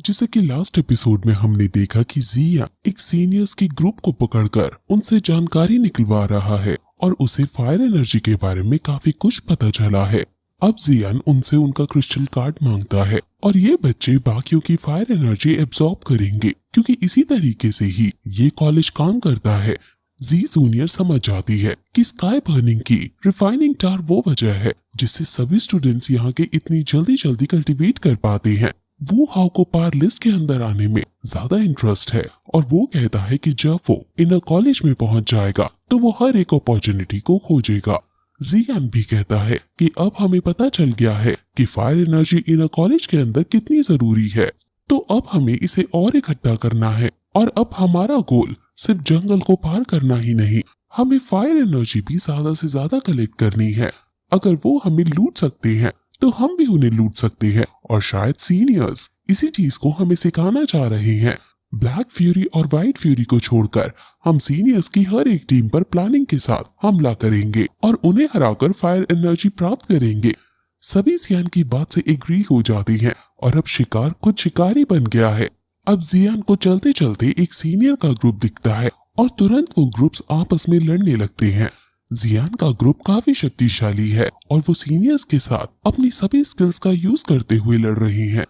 जैसे कि last episode में हमने देखा कि जियान एक सीनियर्स की ग्रुप को पकड़कर उनसे जानकारी निकलवा रहा है और उसे फायर एनर्जी के बारे में काफी कुछ पता चला है। अब जियान उनसे उनका क्रिस्टल कार्ड मांगता है और ये बच्चे बाकियों की फायर एनर्जी एब्जॉर्ब करेंगे क्योंकि इसी तरीके से ही ये कॉलेज काम करता है। जी जूनियर समझ जाती है कि स्काई बर्निंग की रिफाइनिंग टार वो वजह है जिससे सभी स्टूडेंट्स यहाँ के इतनी जल्दी कल्टीवेट कर पाते हैं। वो हाउ को पार लिस्ट के अंदर आने में ज्यादा इंटरेस्ट है और वो कहता है कि जब वो इनर कॉलेज में पहुंच जाएगा तो वो हर एक अपॉर्चुनिटी को खोजेगा। जियान भी कहता है कि अब हमें पता चल गया है कि फायर एनर्जी इनर कॉलेज के अंदर कितनी जरूरी है, तो अब हमें इसे और इकट्ठा करना है और अब हमारा गोल सिर्फ जंगल को पार करना ही नहीं, हमें फायर एनर्जी भी ज्यादा से ज्यादा कलेक्ट करनी है। अगर वो हमें लूट सकते हैं तो हम भी उन्हें लूट सकते हैं और शायद सीनियर्स इसी चीज को हमें सिखाना चाह रहे हैं। ब्लैक फ्यूरी और व्हाइट फ्यूरी को छोड़कर हम सीनियर्स की हर एक टीम पर प्लानिंग के साथ हमला करेंगे और उन्हें हराकर फायर एनर्जी प्राप्त करेंगे। सभी जियान की बात से एग्री हो जाती हैं और अब शिकार कुछ शिकारी बन गया है। अब जियान को चलते चलते एक सीनियर का ग्रुप दिखता है और तुरंत वो ग्रुप्स आपस में लड़ने लगते हैं। जियान का ग्रुप काफी शक्तिशाली है और वो सीनियर्स के साथ अपनी सभी स्किल्स का यूज करते हुए लड़ रही हैं।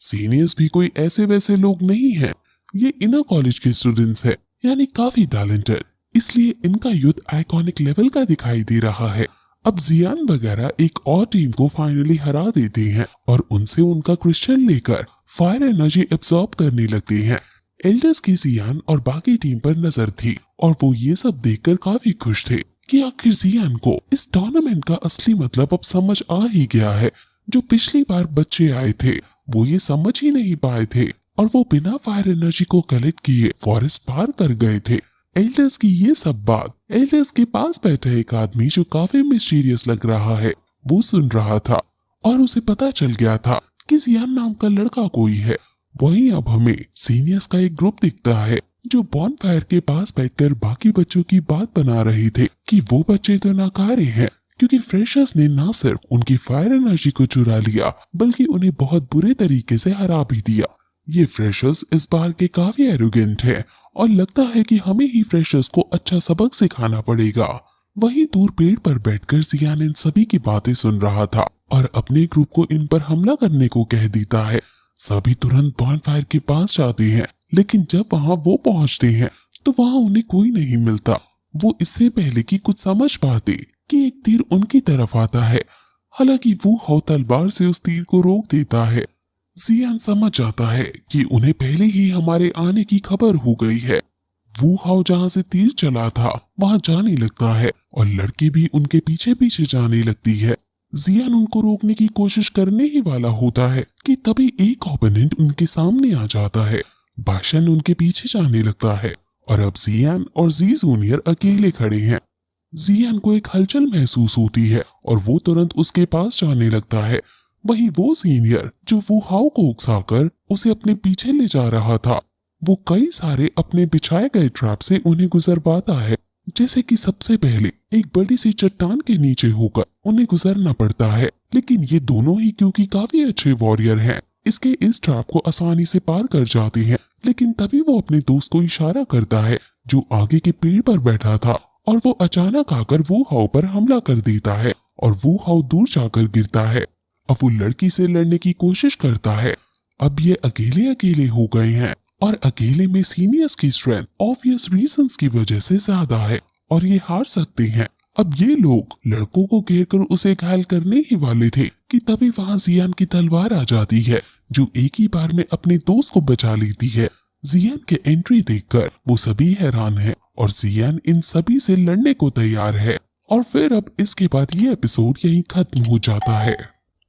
सीनियर्स भी कोई ऐसे वैसे लोग नहीं हैं, ये इनर कॉलेज के स्टूडेंट्स हैं, यानी काफी टैलेंटेड, इसलिए इनका युद्ध आइकॉनिक लेवल का दिखाई दे रहा है। अब जियान वगैरह एक और टीम को फाइनली हरा देते हैं और उनसे उनका क्रिस्टल लेकर फायर एनर्जी एब्सॉर्ब करने लगते हैं। एल्डर्स की जियान और बाकी टीम पर नजर थी और वो ये सब देखकर काफी खुश थे कि आखिर जियान को इस टूर्नामेंट का असली मतलब अब समझ आ ही गया है। जो पिछली बार बच्चे आए थे वो ये समझ ही नहीं पाए थे और वो बिना फायर एनर्जी को कलेक्ट किए फॉरेस्ट पार कर गए थे। एल्डर्स की ये सब बात एल्डर्स के पास बैठे एक आदमी जो काफी मिस्टीरियस लग रहा है वो सुन रहा था और उसे पता चल गया था कि जियान नाम का लड़का कोई है। वहीं अब हमें सीनियर्स का एक ग्रुप दिखता है जो बॉनफायर के पास बैठकर बाकी बच्चों की बात बना रहे थे कि वो बच्चे तो नाकारे हैं क्योंकि फ्रेशर्स ने ना सिर्फ उनकी फायर एनर्जी को चुरा लिया बल्कि उन्हें बहुत बुरे तरीके से हरा भी दिया। ये फ्रेशर्स इस बार के काफी एरोगेंट हैं और लगता है कि हमें ही फ्रेशर्स को अच्छा सबक सिखाना पड़ेगा। वहीं दूर पेड़ पर बैठकर जियान इन सभी की बातें सुन रहा था और अपने ग्रुप को इन पर हमला करने को कह देता है। सभी तुरंत बॉनफायर के पास जाते हैं, लेकिन जब वहाँ वो पहुँचते हैं तो वहाँ उन्हें कोई नहीं मिलता। वो इससे पहले कि कुछ समझ पाते कि एक तीर उनकी तरफ आता है, हालांकि वो हाउ तलवार से उस तीर को रोक देता है। जियान समझ जाता है कि उन्हें पहले ही हमारे आने की खबर हो गई है। वो हाउ जहाँ से तीर चला था वहाँ जाने लगता है और लड़की भी उनके पीछे पीछे जाने लगती है। जियान उनको रोकने की कोशिश करने ही वाला होता है कि तभी एक ओपोनेंट उनके सामने आ जाता है। बाशन उनके पीछे जाने लगता है और अब जियान और जी जूनियर अकेले खड़े हैं। जियान को एक हलचल महसूस होती है और वो तुरंत उसके पास जाने लगता है। वही वो सीनियर जो वो हाउ को उकसाकर उसे अपने पीछे ले जा रहा था, वो कई सारे अपने बिछाए गए ट्रैप से उन्हें गुजरवाता है। जैसे कि सबसे पहले एक बड़ी सी चट्टान के नीचे होकर उन्हें गुजरना पड़ता है, लेकिन ये दोनों ही क्योंकि काफी अच्छे वॉरियर हैं इसके इस ट्रैप को आसानी से पार कर जाते हैं। लेकिन तभी वो अपने दोस्त को इशारा करता है जो आगे के पेड़ पर बैठा था और वो अचानक आकर वो हाउ पर हमला कर देता है और वो हाउ दूर जाकर गिरता है। अब वो लड़की से लड़ने की कोशिश करता है। अब ये अकेले अकेले हो गए हैं और अकेले में सीनियर्स की स्ट्रेंथ ऑब्वियस रीजंस की वजह से ज्यादा है और ये हार सकते हैं। अब ये लोग लड़कों को घेर कर उसे घायल करने ही वाले थे कि तभी वहाँ जियान की तलवार आ जाती है जो एक ही बार में अपने दोस्त को बचा लेती है। जियान के एंट्री देखकर वो सभी हैरान हैं और जियान इन सभी से लड़ने को तैयार है। और फिर अब इसके बाद ये एपिसोड यहीं खत्म हो जाता है।